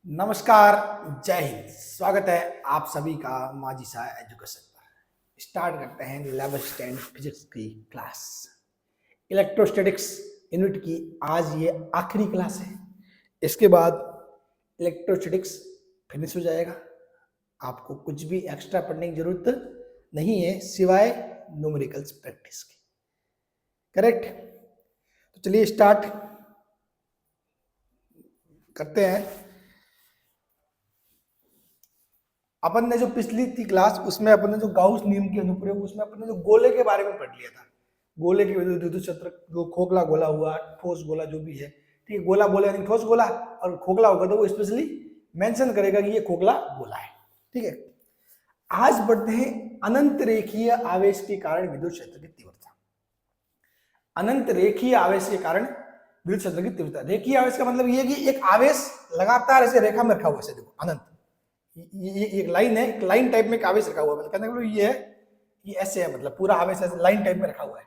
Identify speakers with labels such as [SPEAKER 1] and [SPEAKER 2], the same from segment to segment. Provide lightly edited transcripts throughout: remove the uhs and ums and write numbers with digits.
[SPEAKER 1] नमस्कार, जय हिंद। स्वागत है आप सभी का माझी सा एजुकेशन पर। स्टार्ट करते हैं 11th स्टैंडर्ड फिजिक्स की क्लास। इलेक्ट्रोस्टैटिक्स यूनिट की आज ये आखिरी क्लास है। इसके बाद इलेक्ट्रोस्टैटिक्स फिनिश हो जाएगा। आपको कुछ भी एक्स्ट्रा पढ़ने की जरूरत नहीं है सिवाय न्यूमेरिकल्स प्रैक्टिस की। करेक्ट? तो चलिए स्टार्ट करते हैं। अपन ने जो पिछली थी क्लास उसमें अपन ने जो गाउस नियम के अनुप्रयोग उसमें अपन ने जो गोले के बारे में पढ़ लिया था। गोले के विद्युत क्षेत्र, जो खोखला गोला हुआ, ठोस गोला जो भी है, ठीक है। गोला बोले यानी ठोस गोला, और खोखला होगा तो वो स्पेशली मेंशन करेगा कि ये खोखला गोला है, ठीक है। आज बढ़ते हैं अनंत रेखीय आवेश के कारण विद्युत क्षेत्र की तीव्रता। अनंत रेखीय आवेश के कारण विद्युत क्षेत्र की तीव्रता। रेखीय आवेश का मतलब ये कि एक आवेश लगातार ऐसे रेखा में रखा हुआ है। देखो अनंत, ये एक लाइन है, एक लाइन टाइप में एक आवेश रखा हुआ है। मतलब कहने का मतलब ये है, ये ऐसे है, मतलब पूरा आवेश ऐसे लाइन टाइप में रखा हुआ है।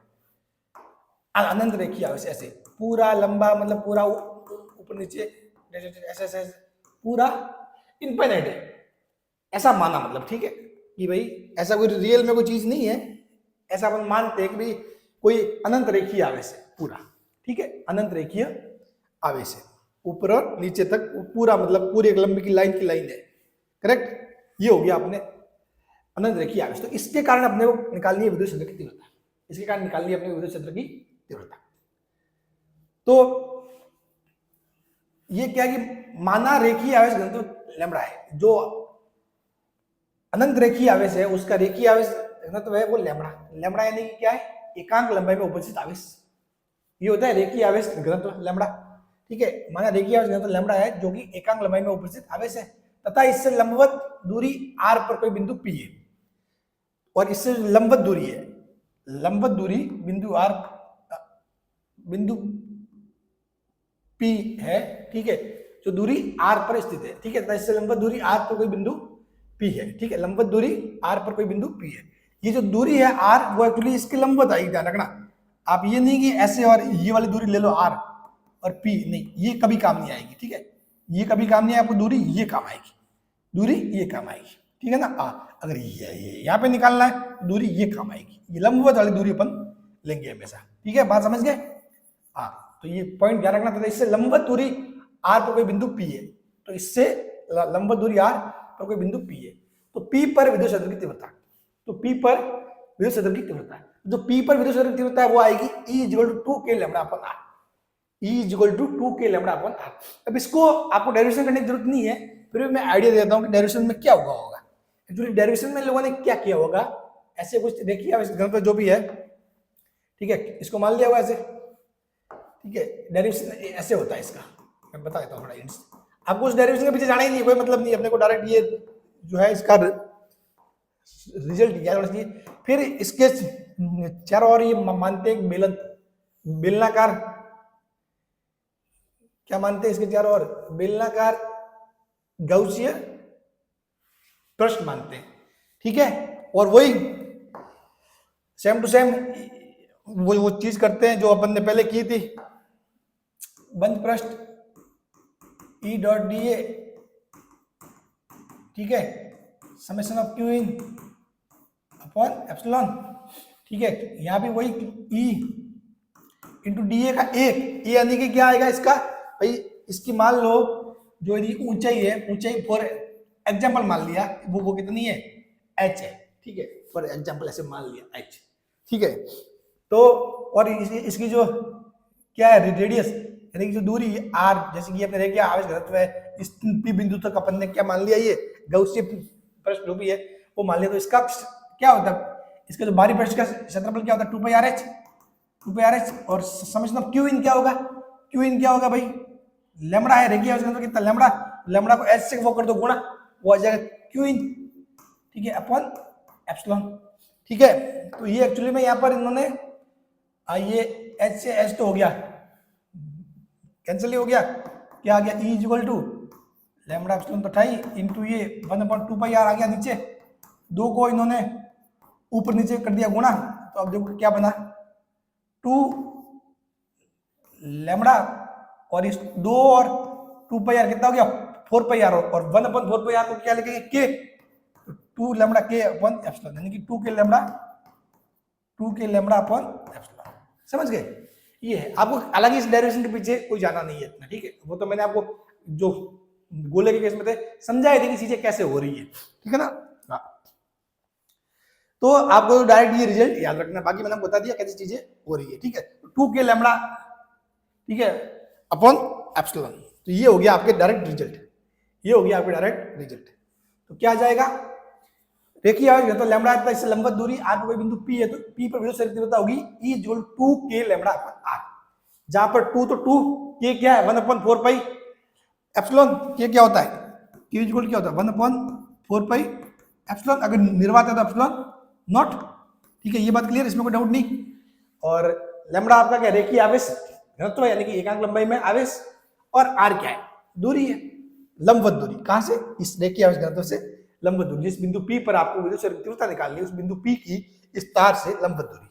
[SPEAKER 1] अनंत रेखीय आवेश ऐसे पूरा लंबा, मतलब पूरा ऊपर नीचे ऐसे ऐसे पूरा इनफाइनाइट है, ऐसा माना। मतलब ठीक है कि भाई ऐसा कोई रियल में कोई चीज नहीं है, ऐसा अपन मानते हैं कि भाई कोई अनंत रेखीय आवेश है पूरा, ठीक है। अनंत रेखीय आवेश है, ऊपर और नीचे तक पूरा, मतलब पूरी एक लंबी की लाइन है। करेक्ट? ये हो गया अपने अनंत रेखीय आवेश। तो इसके कारण अपने को निकालनी है विद्युत क्षेत्र की तीव्रता। इसके कारण निकालनी है अपने विद्युत क्षेत्र की तीव्रता। तो ये क्या है कि माना रेखीय आवेश घनत्व लैम्बडा है। जो अनंत रेखीय आवेश है उसका रेखीय आवेश घनत्व है वो लैम्बडा। लैम्बडा यानी कि क्या है? एकांक लंबाई में उपस्थित आवेश। ये होता है रेखीय आवेश घनत्व लैम्बडा, ठीक है। माना रेखीय आवेश घनत्व लैम्बडा है जो कि एकांक लंबाई में उपस्थित आवेश है तथा इससे लंबवत दूरी r पर कोई बिंदु p है, और इससे लंबवत दूरी है, लंबवत दूरी बिंदु r, बिंदु p है, ठीक है, जो दूरी r पर स्थित है, ठीक है। तथा इससे लंबवत दूरी r पर कोई बिंदु p है, ठीक है। लंबवत दूरी r पर कोई बिंदु p है। ये जो दूरी है r वो एक्चुअली इसके लंबवत आएगी, ध्यान रखना। आप ये नहीं कि ऐसे और ये वाली दूरी ले लो r और p, नहीं, ये कभी काम नहीं आएगी, ठीक है। ये कभी काम नहीं आएगी, आपको दूरी ये काम आएगी, दूरी ये काम आएगी, ठीक है ना। अगर ये यहाँ पे निकालना है दूरी ये काम आएगी, ये लंबवत वाली दूरी अपन लेंगे हमेशा, ठीक है। बात समझ गए? तो ये पॉइंट ध्यान रखना था। इससे लंबवत दूरी r पर कोई बिंदु p है, तो इससे लंबवत दूरी r पर कोई बिंदु p है, तो p पर विद्युत क्षेत्र की तीव्रता, तो p पर विद्युत क्षेत्र की तीव्रता, जो p पर विद्युत क्षेत्र की तीव्रता है वो आएगी E = 2k लैम्बडा अपन r। E = 2k लैम्बडा अपन r। अब इसको आपको डेरिवेशन करने की जरूरत नहीं है, फिर भी मैं आइडिया देता हूँ कि डेरिवेशन में क्या हुआ होगा। एक्चुअली डेरिवेशन में लोगों ने क्या किया होगा, ऐसे कुछ देखिए अब इस घनत्व जो भी है, ठीक है, इसको मान लिया हुआ ऐसे, ठीक है। डेरिवेशन ऐसे होता है इसका, मैं बता देता हूँ थोड़ा हिंट्स। आपको उस डेरिवेशन के पीछे जाना ही नहीं, कोई मतलब नहीं, अपने को डायरेक्ट ये जो है इसका रिजल्ट याद होना चाहिए। फिर इसके चारों ओर ये मानते हैं बेलन, बेलनाकार, क्या मानते हैं इसके चारों ओर? बेलनाकार गौसीय पृष्ठ मानते हैं, ठीक है। और वही सेम टू सेम वो चीज करते हैं जो अपन ने पहले की थी, बंद पृष्ठ E.dA, ठीक है, summation of Q in upon epsilon, ठीक है। यहाँ भी वही E इंटू DA का एक, ए यानी कि क्या आएगा इसका भाई, इसकी मान लो जो ऊंचाई है, ऊंचाई फॉर एग्जाम्पल मान लिया वो कितनी है? h है, ठीक है। फॉर एग्जाम्पल ऐसे मान लिया h, ठीक है। तो और इसकी जो क्या है रेडियस, यानी कि जो दूरी r, जैसे कि अपने रेखीय आवेश घनत्व है, इस p बिंदु तक अपन ने क्या मान लिया, ये गौसीय पृष्ठ जो भी है वो मान लिया। तो इसका क्या होता है, इसका जो बाहरी पृष्ठ का क्षेत्रफल क्या होता है? 2πRh, और समेशन ऑफ Q इन क्या होगा? Q इन क्या होगा भाई? लैम्बडा है, रेखीय आवेश घनत्व कितना? लैम्बडा, लैम्बडा को h से वो कर दो गुणा, वो आ जाएगा Q इन, ठीक है, अपॉन एप्सिलॉन, ठीक है। तो ये एक्चुअली में यहाँ पर इन्होंने ये h से h तो हो गया, कैंसिल ही हो गया, क्या आ गया? E = लैम्बडा एप्सिलॉन तो 2.5 इंटू ये 1/2πr आ गया नीचे, दो को इन्होंने ऊपर नीचे कर दिया गुणा, तो अब देखो क्या बना, 2 लैम्बडा, और इस 2 और 2πr कितना हो गया? 4 पाई आर और 1/4 पाई आर को क्या लिखेंगे के, 2 लैम्बडा के अपॉन एप्सिलॉन, यानी कि 2 के लैम्बडा अपॉन एप्सिलॉन। समझ गए? ये है, आपको अलग इस डेरिवेशन के पीछे कोई जाना नहीं है इतना, ठीक है। वो तो मैंने आपको जो गोले के केस में थे समझाए थे कि चीजें कैसे हो रही है, ठीक है ना। हाँ, तो आपको डायरेक्ट ये रिजल्ट याद रखना, बाकी मैंने बता दिया कैसी चीजें हो रही है, ठीक है। 2 के लैम्बडा, ठीक है, अपॉन एप्सिलॉन, तो ये हो गया आपके डायरेक्ट रिजल्ट, ये हो गया आपके डायरेक्ट रिजल्ट। तो क्या आ जाएगा, रेखीय आवेश तो लैम्बडा है, इससे लंबवत दूरी r पर कोई बिंदु p है, तो p पर विद्युत क्षेत्र तीव्रता होगी E = 2 k lambda upon r, जहां पर 2 तो 2 k क्या है 1/4 पाई एप्सिलॉन, k क्या होता है, q = क्या होता है 1/4 पाई एप्सिलॉन, अगर निर्वात है तो एप्सिलॉन नॉट, ठीक है। ये बात क्लियर, इसमें कोई डाउट नहीं। और लैम्बडा आपका क्या रेखीय आवेश घनत्व है, यानी कि एकांक लंबाई में आवेश, और r क्या है, दूरी है, लंबवत दूरी, कहां से, इस रेखीय आवेश घनत्व से लंबवत दूरी, जिस बिंदु P पर आपको विद्युत क्षेत्र तीव्रता निकालनी है उस बिंदु P की इस तार से लंबवत दूरी,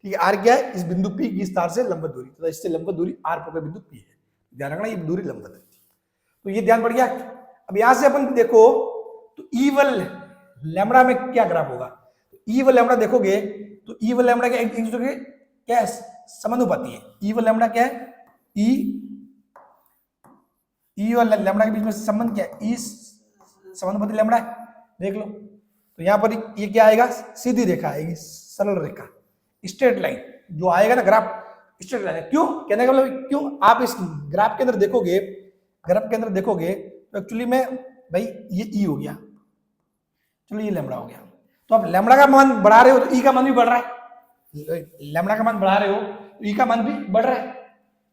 [SPEAKER 1] ठीक है। r क्या है, इस बिंदु P की इस तार से लंबवत दूरी, तो इससे लंबवत दूरी r पर बिंदु P है, ध्यान रखना ये दूरी लंबवत है। तो ये ध्यान पड़ गया। अब यहां से अपन देखो तो E1 लैम्बडा में क्या ग्राफ होगा, तो E1 लैम्बडा देखोगे तो E1 लैम्बडा क्या एक दूसरे के क्या समानुपाती है, E1 लैम्बडा क्या है, E और लैम्बडा के बीच में संबंध क्या है, E समानुपाती लैम्बडा है, देख लो। तो यहाँ पर ये क्या आएगा, सीधी रेखा आएगी, सरल रेखा, स्ट्रेट लाइन जो आएगा ना ग्राफ, स्ट्रेट लाइन है। क्यों, कहने का मतलब क्यों, आप इस ग्राफ के अंदर देखोगे, ग्राफ के अंदर देखोगे तो एक्चुअली में भाई ये ई हो गया, चलो ये लैम्बडा हो गया, तो आप लैम्बडा का मान बढ़ा रहे हो तो ई का मान भी बढ़ रहा है, लैम्बडा का मान बढ़ा रहे हो तो ई का मान भी बढ़ रहा है,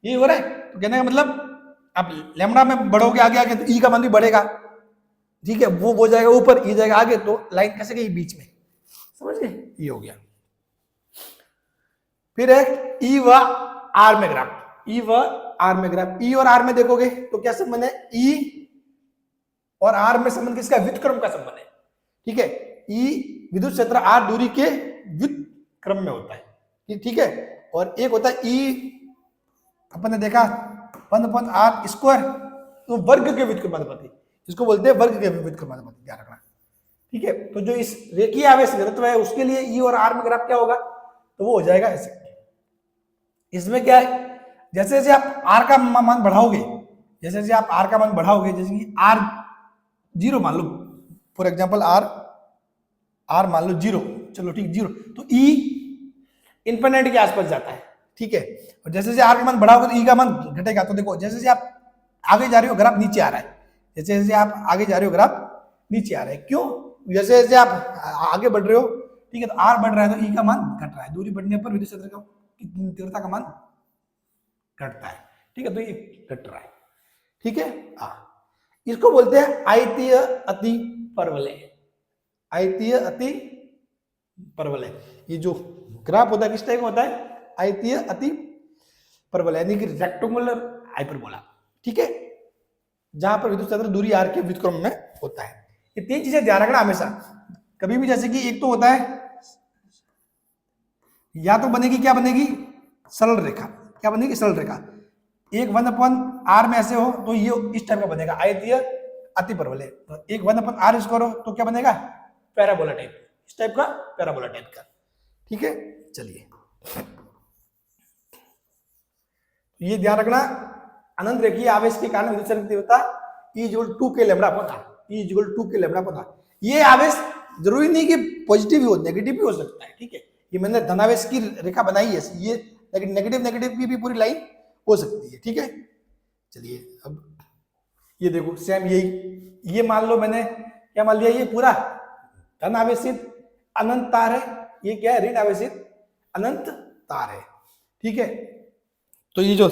[SPEAKER 1] ये हो रहा है। तो कहने का मतलब आप लैम्बडा में बढ़ोगे आगे आगे तो ई का मान भी बढ़ेगा, ठीक है, वो जाएगा ऊपर, ये जाएगा आगे, तो लाइन कैसे गई बीच में, समझ गए, ये हो गया। फिर है ई व आर में ग्राफ, ई व आर में ग्राफ, ई और आर में देखोगे तो क्या संबंध है, ई और आर में संबंध किसका, व्युत्क्रम का संबंध है, ठीक है। ई विद्युत क्षेत्र आर दूरी के व्युत्क्रम में होता है, ठीक है। और एक होता है ई, अपन ने देखा 1/r स्क्वायर, तो वर्ग के व्युत्क्रमानुपाती, इसको बोलते हैं वर्ग के व्युत्क्रमानुपाती, ध्यान रखना, ठीक है। तो जो इस रेखीय आवेश घनत्व है उसके लिए ई और आर में ग्राफ क्या होगा, तो वो हो जाएगा ऐसे। इसमें क्या है, जैसे जैसे आप आर का मान बढ़ाओगे, जैसे जैसे आप आर का मान बढ़ाओगे, जैसे कि आर 0 मान लो, फॉर एग्जांपल आर मान लो 0, चलो ठीक 0, तो ई इन्फिनिटी के आसपास जाता है, ठीक है। और जैसे जैसे आर का मान बढ़ाओगे तो ई का मान घटेगा। तो देखो जैसे जैसे आप आगे जा रहे हो ग्राफ नीचे आ रहा है, जैसे जैसे आप आगे जा रहे हो ग्राफ नीचे आ रहा है, क्यों, जैसे जैसे आप आगे बढ़ रहे हो, ठीक है, तो आर बढ़ रहा है तो ई का मान घट रहा है, दूरी बढ़ने पर विद्युत क्षेत्र का तीव्रता का मान घटता है, ठीक है, तो ये घट रहा है, ठीक है। इसको बोलते हैं आयतीय अति परवलय, आयतीय अति परवलय। ये जो ग्राफ होता है किस टाइप का होता है, आयतीय अति परवलय, यानी कि रेक्टेंगुलर हाइपरबोला, ठीक है, जहां पर विद्युत क्षेत्र दूरी आर के व्युत्क्रम में होता है। ये 3 चीजें ध्यान रखना हमेशा कभी भी, जैसे कि एक तो होता है या तो बनेगी क्या बनेगी सरल रेखा, क्या बनेगी सरल रेखा, एक 1/r में ऐसे हो तो ये इस टाइप का बनेगा आयतीय अति परवलय, तो एक 1/r स्क्वायर हो तो क्या बनेगा पैराबोला टाइप, इस टाइप का पैराबोला टाइप का, ठीक है। चलिए ये ध्यान रखना, अनंत रेखीय आवेश के कारण विद्युत क्षेत्र की तीव्रता E = 2 के लैम्बडा अपॉन r, E = 2 के लैम्बडा अपॉन r। ये आवेश जरूरी नहीं कि पॉजिटिव ही हो, नेगेटिव भी हो सकता है, ठीक है। ये मैंने धनावेश की रेखा बनाई है, ये नेगेटिव की भी पूरी लाइन हो सकती है, ठीक है। चलिए अब ये देखो सेम यही, ये मान लो मैंने क्या मान लिया, ये पूरा धन आवेशित अनंत तार है, ये क्या है ऋण आवेशित अनंत तार है, ठीक है। तो ये जो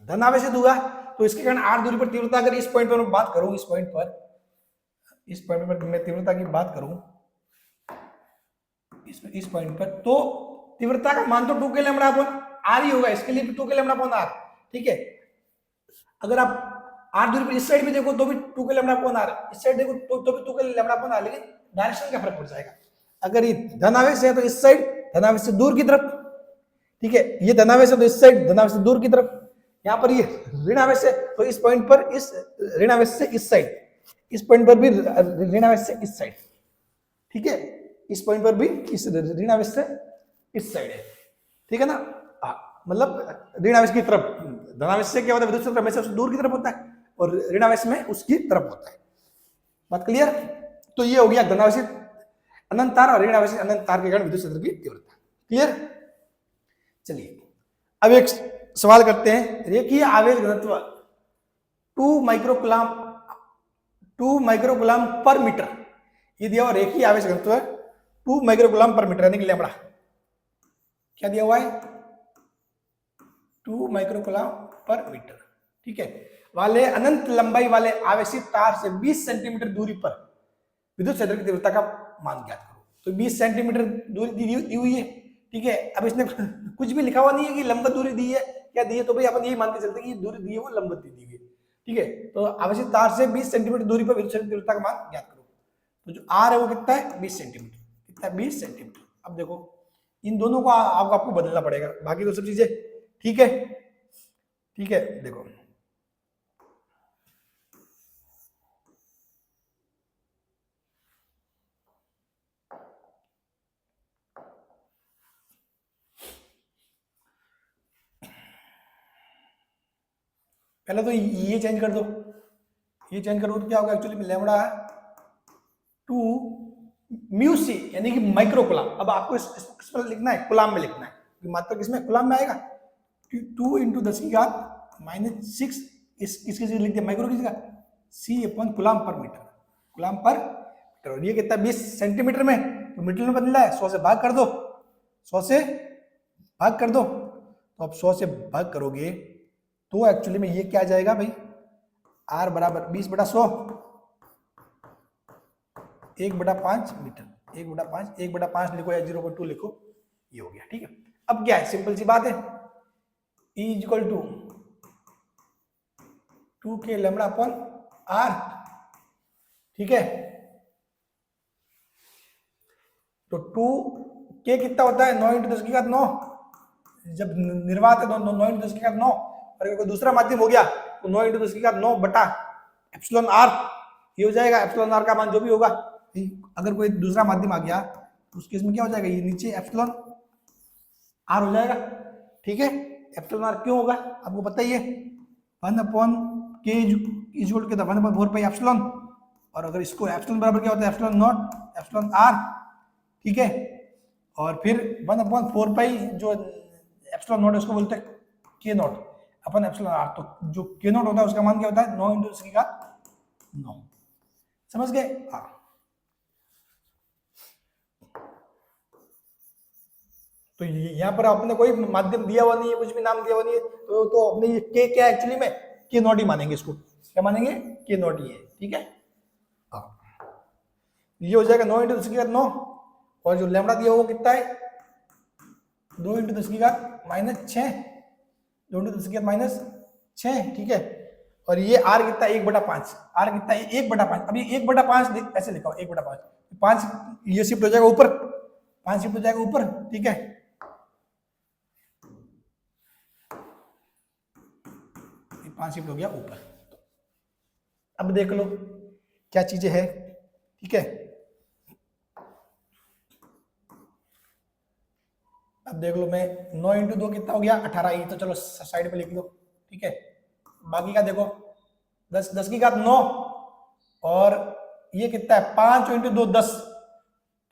[SPEAKER 1] धन आवेशित हुआ तो इसके कारण r दूरी पर तीव्रता, अगर इस पॉइंट पर मैं बात करूं, इस पॉइंट पर मैं तीव्रता की बात करूं, इस पॉइंट पर, तो तीव्रता का मान तो 2 के लैम्बडा अपॉन r ही होगा, इसके लिए भी 2 के लैम्बडा अपॉन r, ठीक है। अगर आप r दूरी पर इस साइड भी देखो तो भी 2 के लैम्बडा अपॉन r, इस साइड देखो तो भी 2 के लैम्बडा अपॉन r, लेकिन डायरेक्शन का फर्क पड़ जाएगा। अगर ये धनावेश है तो इस साइड धनावेश से दूर की तरफ, ठीक है, ये धनावेश है तो इस साइड धनावेश से दूर की तरफ, यहाँ पर ये ऋण आवेश है, तो इस पॉइंट पर इस ऋण आवेश से इस साइड, इस पॉइंट पर भी ऋण आवेश से इस साइड, ठीक है, इस पॉइंट पर भी इस ऋण आवेश से इस साइड है, ठीक है ना। मतलब ऋण आवेश की तरफ, धनावेश से क्या होता है, विद्युत क्षेत्र हमेशा दूर की तरफ होता है और ऋण आवेश में उसकी तरफ होता है। बात क्लियर? तो ये हो गया धनावेशी अनंत तार और ऋण आवेशी अनंत तार के कारण विद्युत क्षेत्र की तीव्रता। क्लियर? चलिए अब एक सवाल करते हैं, रेखीय आवेश घनत्व 2 माइक्रोकूलम पर मीटर, ये दिया हुआ रेखीय आवेश घनत्व 2 माइक्रोकूलम पर मीटर, यानी कि लैम्बडा क्या दिया हुआ है, 2 माइक्रोकूलम पर मीटर, ठीक है, वाले अनंत लंबाई वाले आवेशित तार से 20 सेंटीमीटर दूरी पर विद्युत क्षेत्र की तीव्रता का मान ज्ञात करो। तो 20 सेंटीमीटर दूरी दी हुई है, ठीक है। अब इसने कुछ भी लिखा हुआ नहीं है कि लंबवत दूरी दी है क्या दी है, तो भाई अपन यही मान के चलते हैं कि दूरी दी है वो लंबवत दी हुई है, ठीक है। तो आवेशित तार से 20 सेंटीमीटर दूरी पर विद्युत क्षेत्र की तीव्रता का मान ज्ञात करो। तो जो आर है वो कितना है, 20 सेंटीमीटर, कितना है, 20 सेंटीमीटर। अब देखो इन दोनों को आपको बदलना पड़ेगा, बाकी तो सब चीजें ठीक है, ठीक है। देखो पहले तो ये चेंज कर दो, ये चेंज करो तो क्या होगा, एक्चुअली लैम्बडा 2 म्यू सी यानी कि माइक्रोकुलाम। अब आपको किस पर लिखना है, कुलाम में लिखना है, मात्रा किसमें, कुलाम में आएगा। 2 × 10⁻⁻⁶ इसकी जगह लिख दिया माइक्रो की जगह, सी अपॉन कुलाम पर मीटर, कुलाम पर मीटर। और ये कितना 20 सेंटीमीटर में, तो मीटर में बदला है, 100 से भाग कर दो, 100 से भाग कर दो। तो अब 100 से भाग करोगे तो एक्चुअली में ये क्या आ जाएगा भाई, R बराबर 20/100, 1/5 मीटर, 1/5, 1/5 लिखो या 0.2 लिखो, ये हो गया, ठीक है। अब क्या है, सिंपल सी बात है, E = 2K λ/R, ठीक है। तो 2K कितना होता है, 9 × 10⁹, जब निर्वात है 9 × 10⁹, और कोई दूसरा माध्यम हो गया तो 9 × 10⁹ बटा εr, ये हो जाएगा। εr का मान जो भी होगा, अगर कोई दूसरा माध्यम आ गया तो उस केस में क्या हो जाएगा, ये नीचे εr हो जाएगा, ठीक है। εr क्यों होगा आपको पता ही है, 1/k = 1/4πε, और अगर इसको एप्सिलॉन बराबर क्या होता है, ε0 εr, ठीक है। और फिर 1/4π जो ε0 उसको बोलते हैं k0 अपन εr, तो जो k0 होता है उसका मान क्या होता है, 9 × 10⁹। समझ गए? हाँ। तो यहाँ पर आपने कोई माध्यम दिया हुआ नहीं है, कुछ भी नाम दिया हुआ नहीं है, तो अपने ये के क्या एक्चुअली में k0 ही मानेंगे, इसको क्या मानेंगे, k0 ही है, ठीक है। हाँ, ये हो जाएगा 9 × 10⁹, और जो लैम्बडा दिया हुआ कितना है, 2 × 10⁻⁻⁶, 2 × 10⁻⁶, ठीक है। और ये r कितना है, 1/5, r कितना है, 1/5। अब ये 1/5 ऐसे लिखा हो, 1/5, 5 ये शिफ्ट हो जाएगा ऊपर, 5 शिफ्ट हो जाएगा ऊपर, ठीक है। 5 शिफ्ट हो गया ऊपर। अब देख लो क्या चीजें है, ठीक है। अब देख लो, मैं 9 × 2 कितना हो गया, 18, ये तो चलो साइड पे लिख लो, ठीक है। बाकी का देखो 10⁻9, और ये कितना है, 5 × 2 10,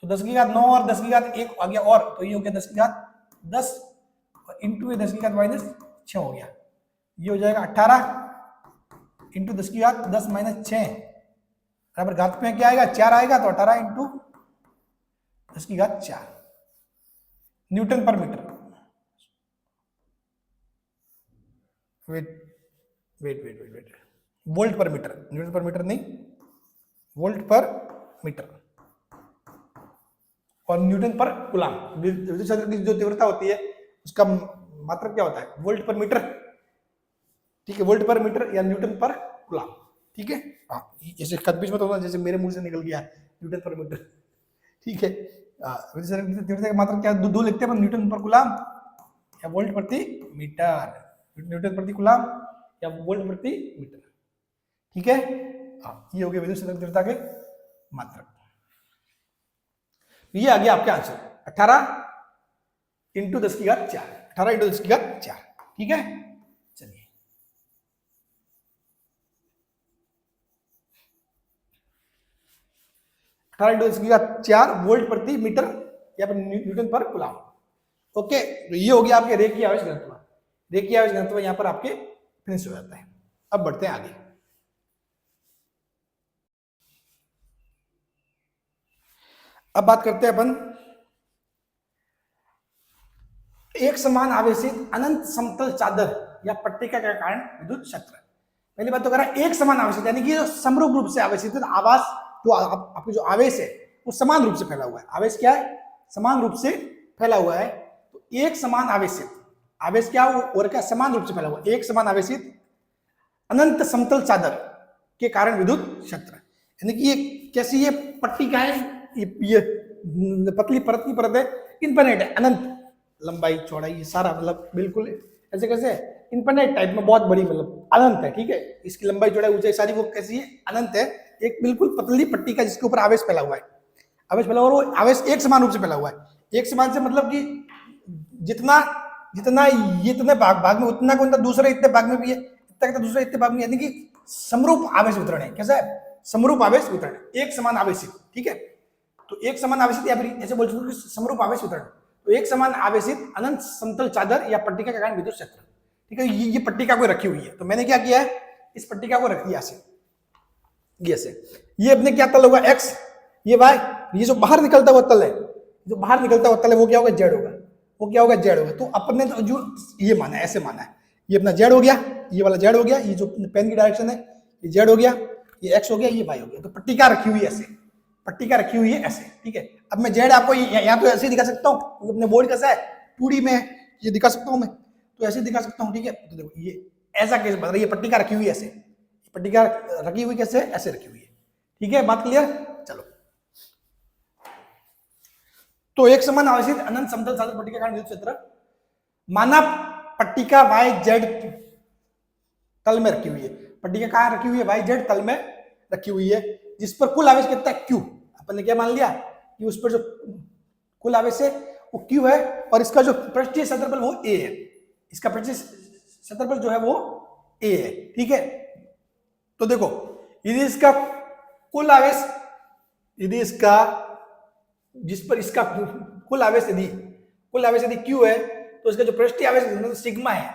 [SPEAKER 1] तो 10⁻9 और 10⁻1 आ गया, और तो ये हो गया 10⁻10, और इंटू 10⁻⁻6 हो गया, ये हो जाएगा 18 × 10⁻10⁻6 बराबर घात में क्या आएगा, 4 आएगा, तो 18 × 10⁻4 न्यूटन पर मीटर। वेट, वोल्ट पर मीटर, न्यूटन पर मीटर नहीं, वोल्ट पर मीटर, और न्यूटन पर कूलाम। विद्युत क्षेत्र की जो तीव्रता होती है उसका मात्रक क्या होता है, वोल्ट पर मीटर, ठीक है, वोल्ट पर मीटर या न्यूटन पर कूलाम, ठीक है। हाँ, जैसे बीच में तो जैसे मेरे मुंह से निकल गया न्यूटन पर मीटर, ठीक है। विद्युत क्षेत्र की तीव्रता का मात्रक क्या, दो लिखते हैं, न्यूटन पर कूलाम या वोल्ट प्रति मीटर, न्यूटन प्रति कूलम या वोल्ट प्रति मीटर। ठीक है, हाँ, ये हो गया विद्युत संवेग तीव्रता के मात्रक। ये आ गया आपका आंसर 18 इंटू 10 की घात 4, 18 इंटू 10 की घात 4। ठीक है, चलिए 18 इंटू 10 की घात 4 वोल्ट प्रति मीटर या फिर न्यूटन पर कूलम। ओके, तो ये हो गया आपके रेखीय आवेश घनत्व। रेखीय आवेश घनत्व यहां पर आपके फिनिश हो जाता है। अब बढ़ते हैं आगे। अब बात करते हैं अपन एक समान आवेशित अनंत समतल चादर या पट्टिका के कारण विद्युत क्षेत्र। पहली बात तो करा एक समान आवेशित, यानी कि जो समरूप रूप से आवेशित है, आवास जो आपके जो आवेश है वो समान रूप से फैला हुआ है। आवेश क्या है? समान रूप से फैला हुआ है। तो एक समान आवेशित, आवेश क्या हो और क्या? समान रूप से फैला हुआ, एक समान आवेशित अनंत समतल चादर के कारण विद्युत क्षेत्र। यानी कि ये कैसी ये पट्टिका है, ये पतली परत की परत है, इनफिनिट है, अनंत लंबाई चौड़ाई सारा, मतलब बिल्कुल ऐसे कैसे इनफिनिट टाइप में, बहुत बड़ी, मतलब अनंत है। ठीक है, इसकी लंबाई चौड़ाई ऊंचाई सारी वो कैसी है? अनंत है। एक बिल्कुल पतली पट्टिका जिसके ऊपर आवेश फैला हुआ है, आवेश फैला हुआ, और आवेश एक समान रूप से फैला हुआ है। एक समान से मतलब कि जितना जितना ये इतने भाग में उतना को दूसरे इतने भाग में भी है, इतना दूसरे इतने भाग में, यानी कि समरूप आवेश वितरण है। कैसा है? समरूप आवेश वितरण, एक समान आवेशित। ठीक है, तो एक समान आवेशित या फिर ऐसे बोल सकते हो कि समरूप आवेश वितरण। तो एक समान आवेशित अनंत समतल चादर या पट्टिका के कारण विद्युत क्षेत्र। ठीक है, ये पट्टिका को रखी हुई है, तो मैंने क्या किया है, इस पट्टिका को रख दिया ऐसे, ये अपने क्या तल होगा? एक्स, ये वाई, ये जो बाहर निकलता हुआ तल है, जो बाहर निकलता हुआ तल है वो क्या होगा? जेड होगा। वो क्या होगा? जेड होगा। तो अपने तो जो ये माना है, ऐसे माना है, ये अपना जेड हो गया, ये वाला जेड हो गया, ये जो पेन की डायरेक्शन है ये जेड हो गया, ये एक्स हो गया, ये वाई हो गया। तो पट्टिका रखी हुई है ऐसे, पट्टिका रखी हुई है ऐसे। ठीक है, अब मैं जेड आपको यहाँ तो ऐसे ही दिखा सकता हूँ, क्योंकि अपने बोर्ड कैसा है 2D में है, ये दिखा सकता हूँ मैं, तो ऐसे दिखा सकता हूँ। ठीक है, तो देखो ये ऐसा केस बन रहा है, ये पट्टिका रखी हुई है ऐसे, पट्टिका रखी हुई कैसे? ऐसे रखी हुई है। ठीक है, बात क्लियर? चलो, तो एक समान आवेशित अनंत समतल चादर पट्टिका का कारण विद्युत क्षेत्र, माना पट्टिका वाई जेड तल में रखी हुई है। पट्टिका कहां रखी हुई है? वाई जेड तल में रखी हुई है, जिस पर कुल आवेश कितना है? क्यू। अपन ने क्या मान लिया कि उस पर जो कुल आवेश है वो क्यू है, और इसका जो पृष्ठीय क्षेत्रफल वो ए है, इसका पृष्ठीय क्षेत्रफल जो है वो ए है। ठीक है, तो देखो यदि इसका कुल आवेश, यदि इसका जिस पर इसका कुल आवेश यदि क्यू है, तो इसका जो पृष्ठीय आवेश सिग्मा है।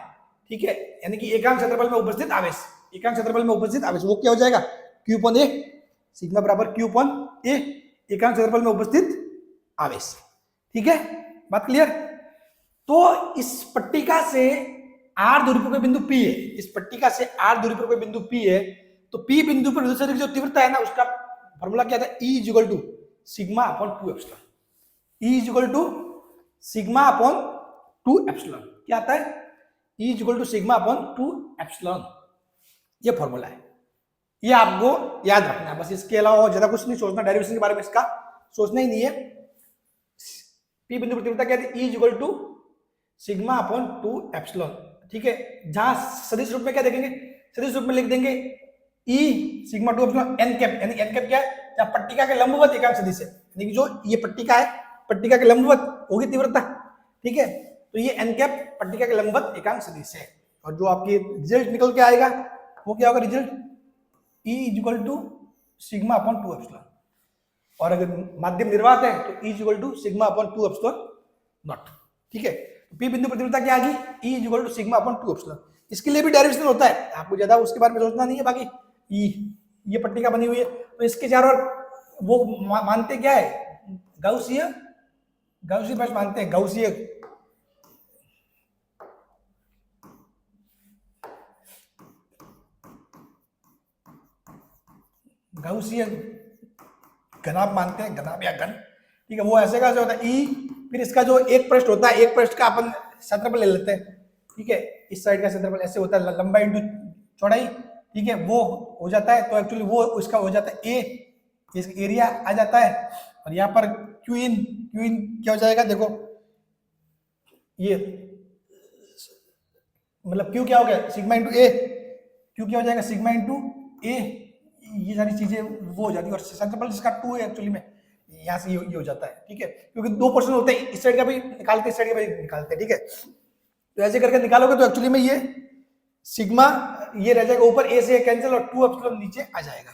[SPEAKER 1] ठीक है, यानी कि एकांक क्षेत्रफल में उपस्थित आवेश, एकांक क्षेत्रफल में उपस्थित आवेश वो क्या हो जाएगा? क्यू अपॉन ए, सिग्मा बराबर क्यू अपॉन ए, एकांक क्षेत्रफल में उपस्थित आवेश। ठीक है, बात क्लियर? तो इस पट्टिका से आर दूरी पर कोई बिंदु P है, इस पट्टिका से आर दूरी पर कोई बिंदु P है, तो P बिंदु पर विद्युत क्षेत्र की जो तीव्रता है ना, उसका फॉर्मूला क्या था? E equal to sigma upon 2 epsilon. E equal to sigma upon 2 epsilon. क्या आता है? E equal to sigma upon 2 epsilon, ये फॉर्मूला है, ये आपको याद रखना है बस। इसके अलावा ज्यादा कुछ नहीं सोचना, डेरिवेशन के बारे में इसका सोचना ही नहीं है। P बिंदु पर तीव्रता क्या थी? E equal to sigma upon 2 epsilon. ठीक है, जहां सदिश रूप में क्या देखेंगे? सदिश रूप में लिख देंगे E sigma 2 epsilon n cap, यानी n कैप क्या है? जहां पट्टिका के लंबवत एकांक सदिश है, यानी कि जो ये पट्टिका है, पट्टिका के लंबवत होगी तीव्रता। ठीक है, तो ये n कैप पट्टिका के लंबवत एकांक सदिश है, और जो आपकी रिजल्ट निकल के आएगा वो क्या होगा? Result E equal to sigma upon 2 epsilon, और अगर माध्यम निर्वात है तो E equal to sigma upon 2 epsilon not. ठीक है, P बिंदु पर तीव्रता क्या आ गई? E equal to sigma upon 2 epsilon. इसके लिए भी डेरिवेशन होता है, आपको ज्यादा उसके बारे में सोचना नहीं है। बाकी ये पट्टिका बनी हुई है, तो इसके चारों ओर वो मानते क्या है? गाउसीय, गाउसीय बस मानते हैं, गाउसीय गाउसीय घनाभ मानते हैं, घनाभ या घन। ठीक है, वो ऐसे कैसे होता है? ई, फिर इसका जो एक पृष्ठ होता है, एक पृष्ठ का अपन क्षेत्रफल ले लेते हैं। ठीक है, इस साइड का क्षेत्रफल ऐसे होता है, लंबाई इंटू चौड़ाई। ठीक है, वो हो जाता है, तो एक्चुअली वो उसका हो जाता है ए, इसका एरिया आ जाता है, और यहाँ पर क्यू इन क्या हो जाएगा? देखो ये मतलब क्यू क्या हो गया सिग्मा इंटू ए, क्यू क्या हो जाएगा सिग्मा इंटू ए, ये सारी चीजें वो हो जाती है और सेंट्रल जिसका 2 है एक्चुअली में यहाँ से ये हो जाता है, ठीक है, क्योंकि 2% होते हैं, इस साइड का भी निकालते इस साइड का भी निकालते हैं, ठीक है। तो ऐसे करके निकालोगे तो एक्चुअली में ये सिग्मा ये रह जाएगा ऊपर, ए से कैंसिल और 2 एप्सिलॉन नीचे आ जाएगा,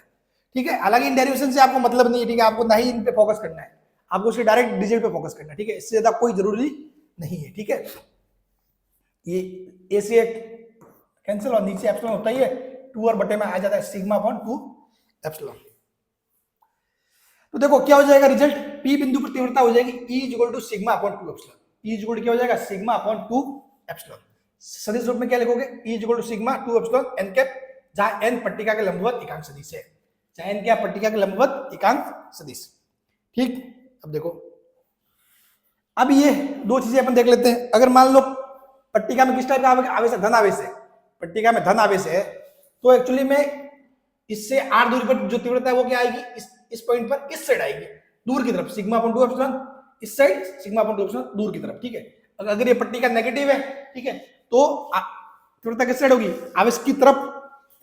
[SPEAKER 1] ठीक है। हालांकि इन डेरिवेशन से आपको मतलब नहीं है, ठीक है, आपको ना ही इन पे फोकस करना है, आपको उसके डायरेक्ट डिजिट पे फोकस करना है, ठीक है, इससे ज्यादा कोई जरूरी नहीं है, ठीक है। ये ए से कैंसिल और नीचे एप्सिलॉन होता ही है, 2 और बटे में आ जाता है सिग्मा अपॉन 2 एप्सिलॉन। तो देखो क्या हो जाएगा रिजल्ट, पी बिंदु पर तीव्रता हो जाएगी E equal to sigma upon 2 epsilon, E equal क्या हो जाएगा सिग्मा अपॉन 2 एप्सिलॉन। सदिश रूप में क्या लिखोगे E equal to sigma 2 epsilon n cap, जहां n पट्टिका के लंबवत एकांक सदिश है, जहां n क्या पट्टिका के लंबवत एकांक सदिश, ठीक। अब देखो अब ये दो चीजें अपन देख लेते हैं। अगर मान लो पट्टिका में किस टाइप का आवेश है, धन आवेश है, पट्टिका में धन आवेश है, तो एक्चुअली में इससे r दूरी पर जो तीव्रता है वो क्या आएगी, इस पॉइंट पर इस साइड आएगी, दूर की तरफ, सिग्मा अपॉन 2 एप्सिलॉन इस साइड, सिग्मा अपॉन 2 एप्सिलॉन दूर की तरफ, ठीक है। अगर ये पट्टिका नेगेटिव है, ठीक है, तो तीव्रता किस साइड होगी, आवेश की तरफ,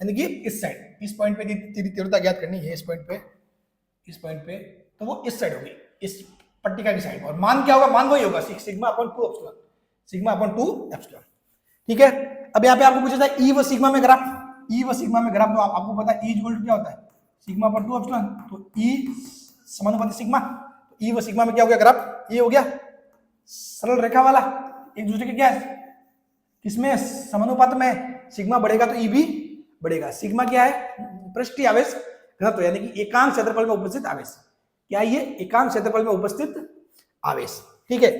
[SPEAKER 1] यानी कि इस साइड, इस पॉइंट पे तीव्रता ज्ञात करनी है, इस पॉइंट पे, तो वो इस साइड होगी, इस पट्टिका की साइड, और मान क्या होगा, मान वही होगा sigma upon 2 epsilon, sigma upon 2 epsilon, ठीक है। अब यहाँ पे आपको पूछा था ई व सिग्मा में ग्राफ, ई व सिग्मा में ग्राफ, तो आपको पता है ई इक्वल टू क्या होता है सिग्मा अपॉन 2 एप्सिलॉन, तो ई समानुपाती सिग्मा, ई व सिग्मा में क्या हो गया ग्राफ, ये हो गया सरल रेखा वाला, एक दूसरे के क्या है किसमें समानुपात में, सिग्मा बढ़ेगा तो ई भी बढ़ेगा। सिग्मा क्या है पृष्ठीय आवेश घनत्व, यानी कि एकांक क्षेत्रफल में उपस्थित आवेश, क्या ये एकांक क्षेत्रफल में उपस्थित आवेश, ठीक है।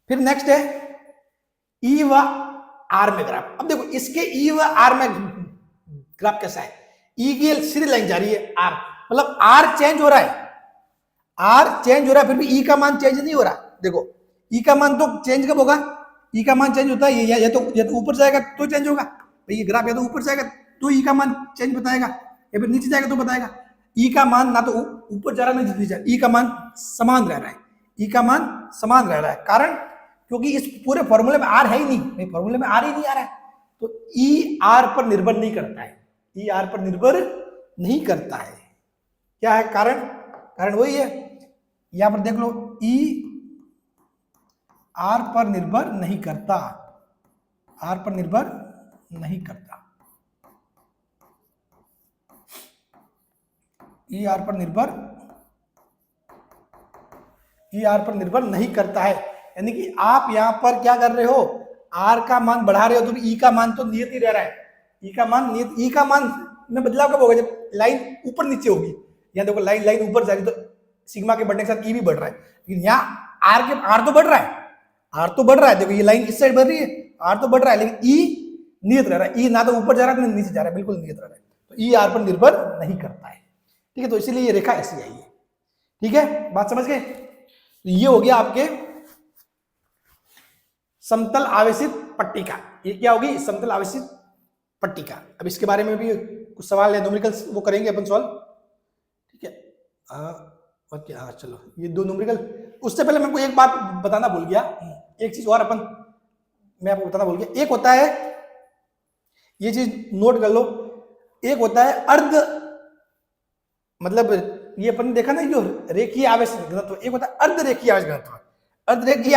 [SPEAKER 1] फिर नेक्स्ट है ई व आर में ग्राफ। अब देखो इसके ई व आर में ग्राफ कैसा है, ई की सीधी लाइन जा रही है, आर मतलब आर चेंज हो रहा है, आर चेंज हो रहा है, फिर भी ई का मान चेंज नहीं हो रहा। देखो ई का मान तो चेंज कब होगा, ई का मान चेंज होता है ये तो ऊपर जाएगा तो चेंज होगा, ये ग्राफ या तो ऊपर जाएगा तो ई का मान चेंज बताएगा, या फिर नीचे जाएगा तो बताएगा। ई का मान ना तो ऊपर जा रहा है ना नीचे जा रहा है, ई का मान समान रह रहा है, ई का मान समान रह रहा है, कारण क्योंकि इस पूरे फॉर्मूले में आर है ही नहीं, फॉर्मूले में आर ही नहीं आ रहा है, तो ई आर पर निर्भर नहीं करता है, ई आर पर निर्भर नहीं करता है। क्या है कारण, कारण वही है, यहां पर देख लो ई आर पर निर्भर नहीं करता, आर पर निर्भर नहीं करता, ई आर पर निर्भर नहीं करता है, यानी कि आप यहां पर क्या कर रहे हो, आर का मान बढ़ा रहे हो तो ई का मान तो नियत ही रह रहा है, ई का मान नियत, ई का मान में बदलाव कब होगा, जब लाइन ऊपर नीचे होगी। यहाँ देखो लाइन ऊपर जा रही तो सिग्मा के बढ़ने के साथ ई भी बढ़ रहा है, लेकिन यहाँ आर तो बढ़ रहा है, आर तो बढ़ रहा है, देखो ये लाइन इस साइड बढ़ रही है, आर तो बढ़ रहा है, लेकिन ई नियत रह रहा है, ई ना तो ऊपर जा रहा है ना नीचे जा रहा है, बिल्कुल नियत रह रहा है, तो ई आर पर निर्भर नहीं करता है, ठीक है। तो इसीलिए ये रेखा ऐसी आई है, ठीक है, बात समझ गए। तो ये हो गया आपके समतल आवेशित पट्टिका, ये क्या होगी समतल आवेशित पट्टिका। अब इसके बारे में भी कुछ सवाल है, न्यूमेरिकल्स वो करेंगे अपन सॉल्व, ठीक है। और क्या, हाँ चलो ये दो न्यूमेरिकल, उससे पहले मैं को एक बात बताना भूल गया, एक चीज और मैं आपको बताना भूल गया। एक होता है, ये चीज नोट कर लो, एक होता है अर्ध, मतलब ये अपन देखा ना जो रेखीय आवेश घनत्व, एक होता है अर्ध रेखीय आवेश घनत्व। अर्ध रेखीय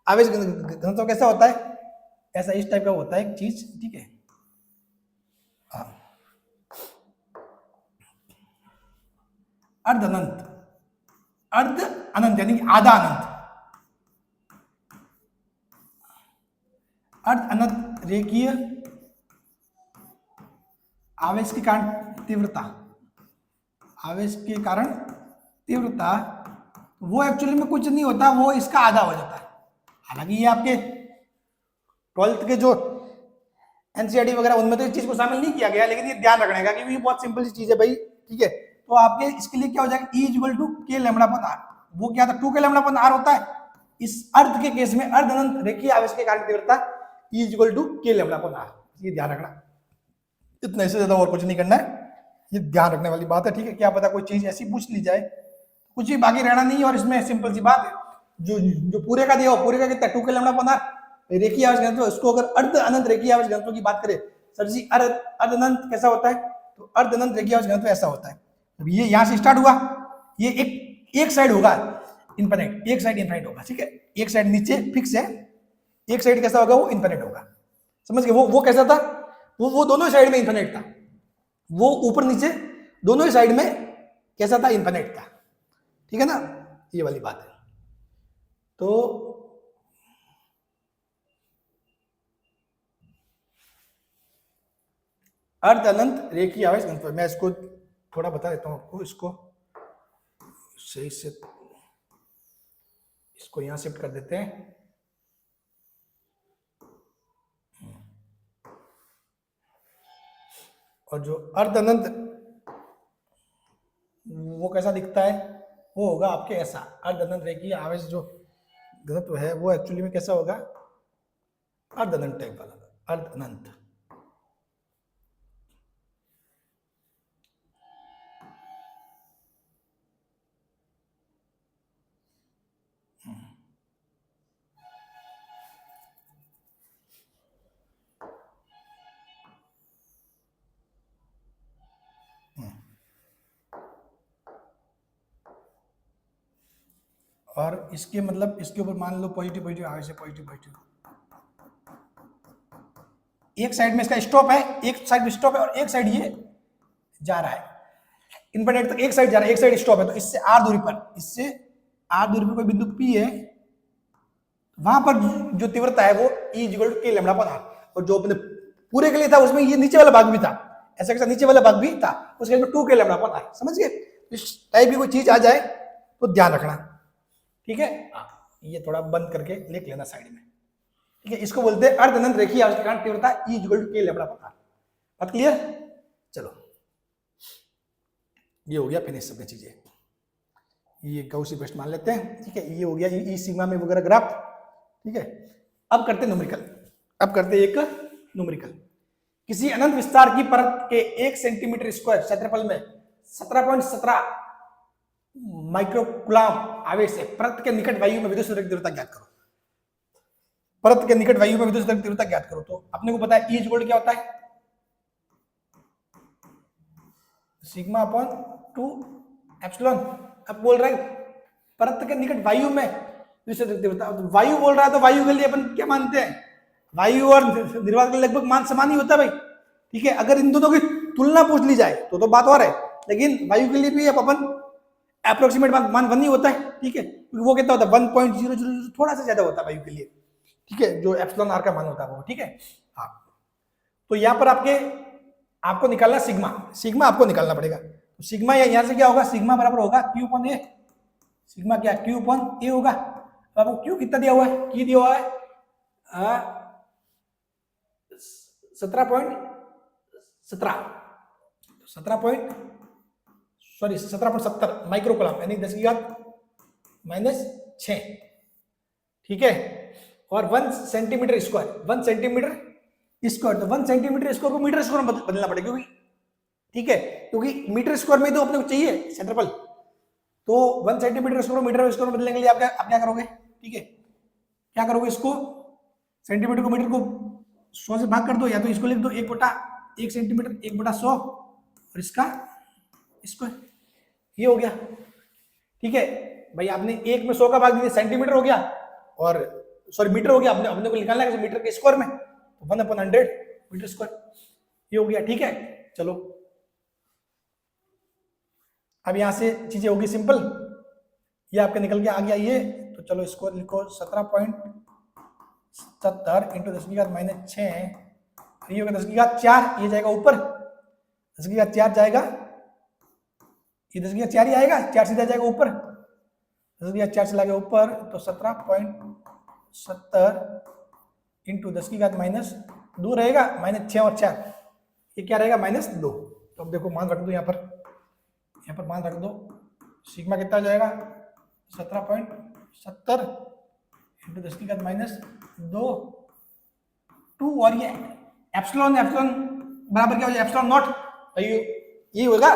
[SPEAKER 1] आवेश घनत्व कैसा होता है, ऐसा इस टाइप का होता है एक चीज, ठीक है। अर्ध अनंत यानी आधा अनंत, अर्ध अनंत रेखीय आवेश के कारण तीव्रता, आवेश के कारण तीव्रता, वो एक्चुअली में कुछ नहीं होता, वो इसका आधा हो जाता है। हालांकि ये आपके 12th के जो एनसीईआरटी वगैरह उनमें तो इस चीज को शामिल नहीं किया गया, लेकिन ये ध्यान रखने का कि ये बहुत सिंपल सी चीज है भाई, ठीक है। तो आपके इसके लिए क्या हो जाएगा, E इक्वल टू के लैम्बडा अपॉन आर, वो क्या था 2 के लैम्बडा अपॉन आर होता है। इस अर्ध के केस में अर्ध अनंत रेखीय आवेश के कारण तीव्रता E इक्वल टू के लैम्बडा अपॉन आर, ये ध्यान रखना, इतना, इससे ज्यादा और कुछ नहीं करना है, ये ध्यान रखने वाली बात है, ठीक है। क्या पता कोई चीज ऐसी पूछ ली जाए, कुछ भी बाकी रहना नहीं है, और इसमें सिंपल सी बात है, जो पूरे का दिया हो, पूरे का कितना 2 के लैम्बडा अपॉन आर, रेखीय आवेश घनत्व, उसको अगर अर्ध अनंत रेखीय आवेश घनत्व की बात करें, सर जी अर्ध अनंत कैसा होता है, तो अर्ध अनंत रेखीय आवेश घनत्व ऐसा होता है, ये यहां से स्टार्ट हुआ, ये एक साइड होगा इनफिनिट, एक साइड इनफिनिट होगा, ठीक है, एक साइड नीचे फिक्स है, एक साइड कैसा होगा, वो इनफिनिट होगा, समझ गए, वो कैसा था, वो दोनों साइड में इनफिनिट था, वो ऊपर नीचे दोनों ही साइड में कैसा था, इनफिनिट था, ठीक है ना, ये वाली बात है। तो अर्ध अनंत रेखीय आवेश घनत्व, मैं इसको थोड़ा बता देता हूं आपको, इसको सही से, इसको यहां शिफ्ट कर देते हैं, और जो अर्ध अनंत वो कैसा दिखता है, वो होगा आपके ऐसा, अर्ध अनंत रेखीय आवेश जो घनत्व है वो एक्चुअली में कैसा होगा, अर्ध अनंत टाइप वाला, अर्ध अनंत। और इसके मतलब इसके ऊपर मान लो पॉजिटिव पॉजिटिव आवेश है, पॉजिटिव पॉजिटिव, एक साइड में इसका स्टॉप है, एक साइड में स्टॉप है, और एक साइड ये जा रहा है इनफिनिट तक, एक साइड जा रहा है, एक साइड स्टॉप है, तो इससे आर दूरी पर, इससे आर दूरी पर कोई बिंदु पी है, वहां पर जो तीव्रता है वो E = K लैम्डा पर आर, और जो अपने पूरे के लिए था उसमें ये नीचे वाला भाग भी था, ऐसा कैसा नीचे वाला भाग भी था, उसके लिए 2K लैम्डा पर आर, समझ गए, इस टाइप की कोई चीज आ जाए तो ध्यान रखना, ठीक है, ये थोड़ा बंद करके लिख लेना साइड में, ठीक है, इसको बोलते हैं अर्ध अनंत रेखीय आवेश के कारण तीव्रता E = K लैम्डा पर आर, बात क्लियर, चलो ये हो गया फिनिश सब चीजें, ये गॉसी बेस्ट मान लेते हैं, ठीक है, ये हो गया ई सिग्मा में वगैरह ग्राफ, ठीक है, अब करते न्यूमेरिकल, अब करते एक न्यूमेरिकल, किसी अनंत विस्तार की परत के 1 सेंटीमीटर स्क्वायर क्षेत्रफल में 17.17 माइक्रोकूलम आवेश है, परत के निकट वायु में विद्युत क्षेत्र तीव्रता ज्ञात करो, परत के निकट वायु में विद्युत क्षेत्र तीव्रता ज्ञात करो, तो अपने को पता है E = क्या होता है, सिग्मा अपॉन 2 एप्सिलॉन, अब बोल रहा है परत के निकट वायु में विद्युत तीव्रता, वायु बोल रहा है तो वायु के लिए अपन क्या मानते हैं, वायु और निर्वात के लगभग मान समान ही होता है भाई, ठीक है, अगर इन दोनों की तुलना पूछ ली जाए तो बात और है, लेकिन वायु के लिए भी अब अपन अप्रोक्सीमेट मान 1 ही होता है, ठीक है, वो कितना होता है 1.000, थोड़ा सा ज्यादा होता है वायु के लिए, ठीक है, जो एप्सिलॉन आर का मान होता है वो, ठीक है, हाँ, तो यहाँ पर आपको निकालना सिग्मा, सिग्मा आपको निकालना पड़ेगा, तो सिग्मा यहाँ से क्या होगा, सिग्मा बराबर होगा Q upon A, सिग्मा क्या Q upon A होगा, तो आपको Q कितना दिया हुआ है, Q दिया हुआ है 17.70 माइक्रोकूलम, यानी 10⁻⁻⁶, ठीक है, और 1 सेंटीमीटर स्क्वायर, 1 सेंटीमीटर स्क्वायर, तो 1 सेंटीमीटर स्क्वायर को मीटर स्क्वायर में बदलना पड़ेगा, क्योंकि ठीक है, क्योंकि मीटर स्क्वायर में तो अपने को चाहिए क्षेत्रफल, तो 1 सेंटीमीटर स्क्वायर को मीटर स्क्वायर में बदलने के लिए आप क्या करोगे, ठीक है, क्या करोगे, इसको सेंटीमीटर को मीटर को 100 से भाग कर दो, या तो इसको लिख दो 1/1 सेंटीमीटर 1/100, और इसका स्क्वायर, ये हो गया, ठीक है भाई, आपने 1 में 100 का भाग दिया, सेंटीमीटर हो गया, और सॉरी मीटर हो गया, अपने को निकालना है मीटर के स्क्वायर में, तो 1/100 मीटर स्क्वायर, ये हो गया, ठीक है, चलो अब यहां से चीजें होगी सिंपल, ये आपके निकल के आ गया ये, तो चलो इसको लिखो 17.70 × 10⁻⁻⁶, ये होगा 10⁻⁴, ये जाएगा ऊपर, 10⁻⁴ जाएगा, ये 10⁻⁴ ही आएगा, 4 सीधा जाएगा ऊपर, 10⁻⁴ चला गया ऊपर, तो 17.70 × 10⁻⁻² रहेगा, -6 और 4, ये क्या रहेगा -2, तो अब देखो मान रख दो यहाँ पर मान रख दो, सिग्मा कितना जाएगा 17.70 × 10⁻², 2, और ये एप्सिलॉन बराबर क्या हो जाएगा, एप्सिलॉन नॉट, ये होगा,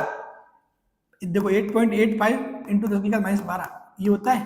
[SPEAKER 1] देखो 8.85 × 10⁻12, ये होता है,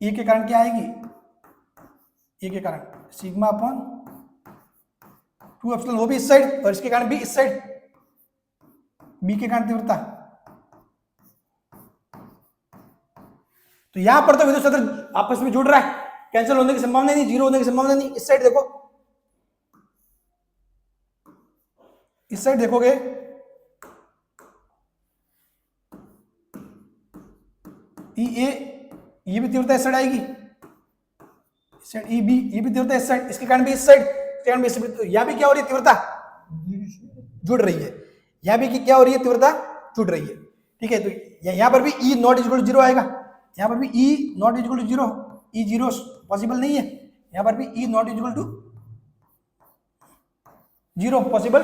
[SPEAKER 1] ए के कारण क्या आएगी, ए के कारण सिग्मा अपॉन 2 एप्सिलॉन, वो भी इस साइड, और इसके कारण भी इस साइड, बी के कारण तीव्रता। तो यहां पर तो विद्युत क्षेत्र आपस में जुड़ रहा है, कैंसिल होने की संभावना नहीं, जीरो होने की संभावना नहीं। इस साइड देखो, इस साइड देखोगे ई ए, ये भी तीव्रता इस साइड आएगी, इस साइड ई बी, ये भी तीव्रता इस साइड, इसके कारण भी इस साइड, इसके कारण भी इस साइड। यहां भी क्या हो रही है, तीव्रता जुड़ रही है, यहां भी क्या हो रही है, तीव्रता जुड़ रही है। ठीक है, तो यहां पर भी e not equal to zero आएगा, यहां पर भी e not equal to zero, e zero possible नहीं है, यहां पर भी e not equal to zero possible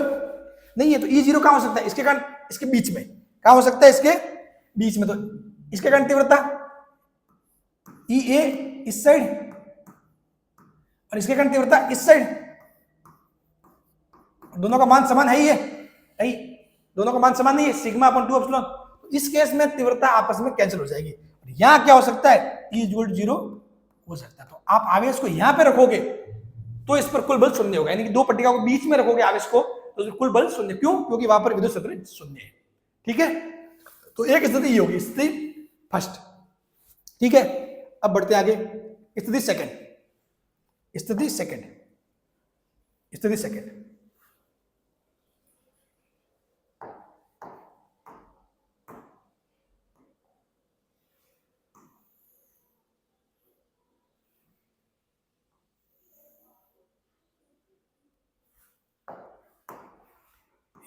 [SPEAKER 1] नहीं है। तो ई जीरो कहां हो सकता है, इसके कारण, इसके बीच में कहां हो सकता है, इसके बीच में। तो इसके कारण तीव्रता ई ए इस साइड, और इसके कारण तीव्रता इस साइड, दोनों का मान समान है ही है, नहीं, दोनों का मान समान नहीं है, सिग्मा अपॉन 2 एप्सिलॉन। तो इस केस में तीव्रता आपस में कैंसिल हो जाएगी। यहां क्या हो सकता है, ई इक्वल टू जीरो हो सकता है। तो आप आवेश को यहां पे रखोगे तो इस पर कुल बल शून्य होगा, यानी कि दो पट्टिका को बीच में रखोगे आवेश को तो कुल बल शून्य। क्यों, क्योंकि वहां पर विद्युत क्षेत्र शून्य है। ठीक है, तो एक स्थिति ये होगी, स्थिति फर्स्ट। ठीक है, अब बढ़ते आगे, स्थिति सेकंड, स्थिति सेकंड, स्थिति सेकंड।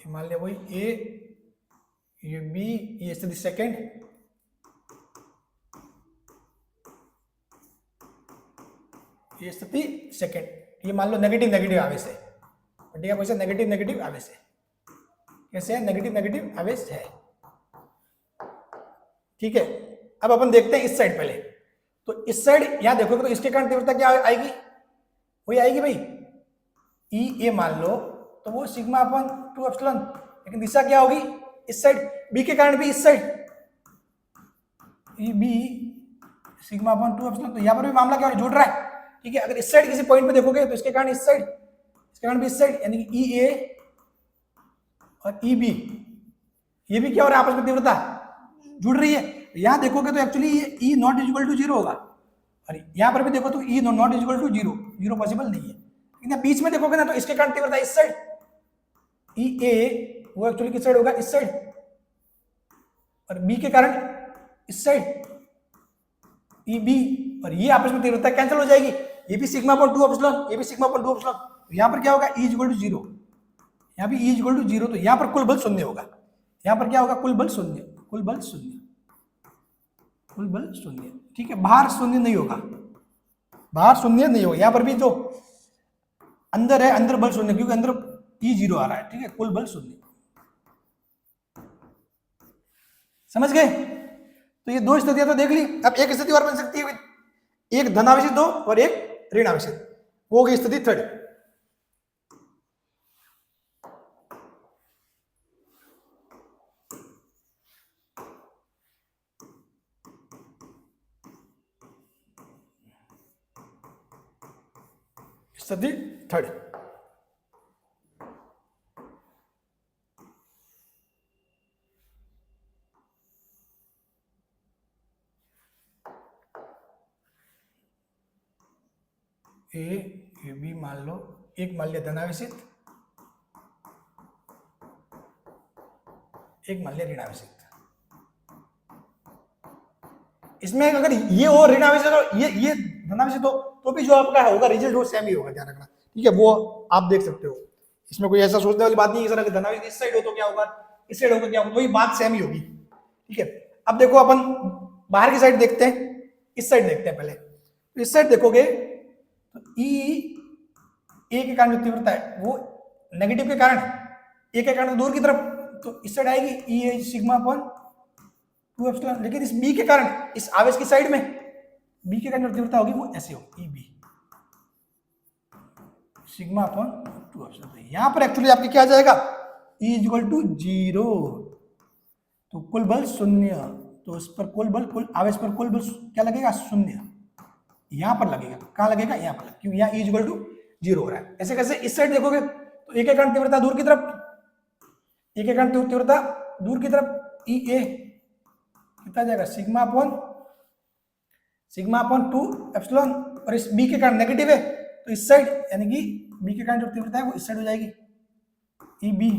[SPEAKER 1] मान लिया वही ए, ये बी, ये स्थिति सेकंड, ये स्थिति सेकंड। ये मान लो नेगेटिव नेगेटिव आवेश है, पट्टिका कैसे, नेगेटिव नेगेटिव आवेश है, कैसे है, नेगेटिव नेगेटिव आवेश है। ठीक है, अब अपन देखते हैं इस साइड पहले। तो इस साइड यहां देखोगे तो इसके कारण तीव्रता क्या आएगी, वही आएगी भाई, ई ए मान लो तो वो सिग्मा अपॉन 2 एप्सिलॉन, लेकिन दिशा क्या होगी, इस साइड, बी के कारण भी इस side, E B sigma upon 2 epsilon. तो यहां पर भी मामला क्या जुड़ रहा है। ठीक है, अगर इस साइड किसी पॉइंट पे देखोगे तो इसके कारण इस साइड, इसके कारण भी इस साइड, यानी कि ई ए और ई बी, ये भी क्या हो रहा है, आपस में तीव्रता जुड़ रही है। यहां देखोगे तो एक्चुअली ये e not equal to zero होगा, और यहां पर भी देखो तो e not equal to zero, zero possible नहीं है। लेकिन बीच में देखोगे ना तो इसके कारण तीव्रता इस साइड, ई ए वो एक्चुअली किस साइड होगा, इस साइड, और बी के कारण इस साइड, ई बी, और ये आपस में तीव्रता कैंसिल हो जाएगी। ये भी सिग्मा अपॉन 2 एप्सिलॉन, ये भी सिग्मा अपॉन 2 एप्सिलॉन। तो यहां पर क्या होगा, ई इक्वल टू जीरो, यहां भी ई इक्वल टू जीरो। तो यहां पर कुल बल शून्य होगा, यहां पर क्या होगा, कुल बल शून्य, कुल बल शून्य, कुल बल शून्य। ठीक है, बाहर शून्य नहीं होगा, बाहर शून्य नहीं होगा, यहां पर भी जो अंदर है, अंदर बल शून्य, क्योंकि अंदर ई जीरो आ रहा है। ठीक है, कुल बल शून्य, समझ गए। तो ये दो स्थितियां तो देख ली। अब एक स्थिति और बन सकती है, एक धनावेशित दो और एक ऋण आवेशित, वो होगी स्थिति थर्ड। स्थिति थर्ड, ए बी मान लो, एक मान लिया धनावेशित, एक मान लिया ऋणावेशित। इसमें अगर ये हो ऋणावेशित और ये धनावेशित हो तो भी जो आपका होगा रिजल्ट वो सेम ही होगा, ध्यान रखना। ठीक है, वो आप देख सकते हो, इसमें कोई ऐसा सोचने वाली बात नहीं है सर अगर धनावेशित इस साइड हो तो क्या होगा, इस साइड होगा क्या होगा, वही बात सेम ही होगी। ठीक है, अब देखो अपन बाहर की साइड देखते हैं, इस साइड देखते हैं पहले। तो इस साइड देखोगे तो ई ए के कारण जो तीव्रता है वो नेगेटिव के कारण, ए के कारण दूर की तरफ, तो इस साइड आएगी ई ए सिग्मा अपॉन 2 एप्सिलॉन। लेकिन इस बी के कारण, इस आवेश की साइड में बी के कारण जो तीव्रता होगी वो ऐसे होगी, E B sigma upon 2 epsilon. यहां पर एक्चुअली आपके क्या आ जाएगा, ई इक्वल टू जीरो, तो कुल बल शून्य, तो इस पर कुल बल, कुल आवेश पर कुल बल क्या लगेगा, शून्य। यहां पर लगेगा, कहां लगेगा, यहां पर, क्यों यहाँ इज इक्वल टू 0 हो रहा है। ऐसे कैसे, इस साइड देखोगे तो एक एक तीव्रता दूर की तरफ, एक एक तीव्रता दूर की तरफ, ई ए कितना जाएगा, सिग्मा अपॉन 2 एप्सिलॉन, और इस बी के कारण नेगेटिव है तो इस साइड, यानी कि बी के कारण जो तीव्रता है वो इस साइड हो जाएगी, ई बी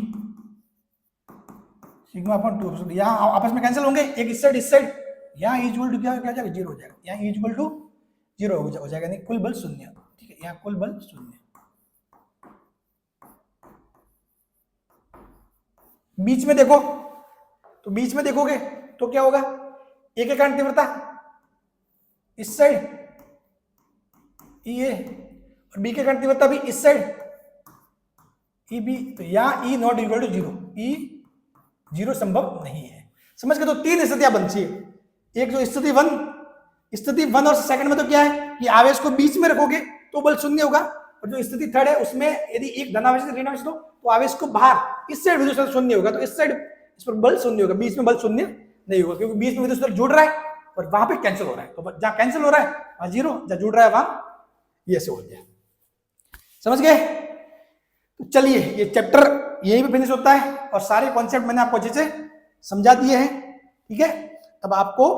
[SPEAKER 1] सिग्मा अपॉन 2, यहाँ आपस में कैंसिल होंगे, एक इस साइड, यहाँ ई इक्वल टू क्या जाएगा, 0 हो जाएगा, यहाँ ई इक्वल टू 0 हो जाएगा, यानी कुल बल 0, ठीक है, यहाँ कुल बल 0। बीच में देखो, तो बीच में देखोगे तो क्या होगा, एक एक कारण तीव्रता इस साइड ई ए, और बी के कारण तीव्रता भी इस साइड ई बी, तो यहाँ ई नॉट इक्वल टू 0, ई 0 संभव नहीं है। समझ गए, तो तीन स्थितियां बनती है, एक जो स्थिति 1 और सेकंड में तो क्या है कि आवेश को बीच में रखोगे तो बल 0 होगा, और जो स्थिति 3 है उसमें यदि एक धनावेश से ऋणावेश दो तो आवेश को बाहर इस साइड विद्युत क्षेत्र 0 होगा, तो इस साइड इस पर बल 0 होगा, बीच में बल 0 नहीं होगा, क्योंकि बीच में विद्युत क्षेत्र जुड़ रहा है और वहां पे कैंसिल हो रहा है, तो जहां कैंसिल हो रहा है वहां 0, जहां जुड़ रहा है वहां ये ऐसे हो गया। समझ गए, तो चलिए ये चैप्टर यहीं पे फिनिश होता है, और सारे कॉन्सेप्ट मैंने आपको अच्छे से समझा दिए हैं, ठीक है। अब आपको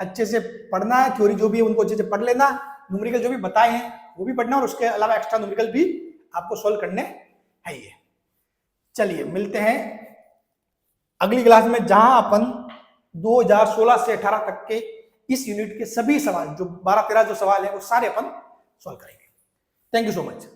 [SPEAKER 1] अच्छे से पढ़ना है, थ्योरी जो भी है उनको अच्छे से पढ़ लेना, न्यूमेरिकल जो भी बताए हैं वो भी पढ़ना, और उसके अलावा एक्स्ट्रा न्यूमेरिकल भी आपको सॉल्व करने हैं। ये चलिए मिलते हैं अगली क्लास में, जहां अपन 2016 से 18 तक के इस यूनिट के सभी सवाल, जो 12-13 जो सवाल है वो सारे अपन सॉल्व करेंगे। Thank you so much.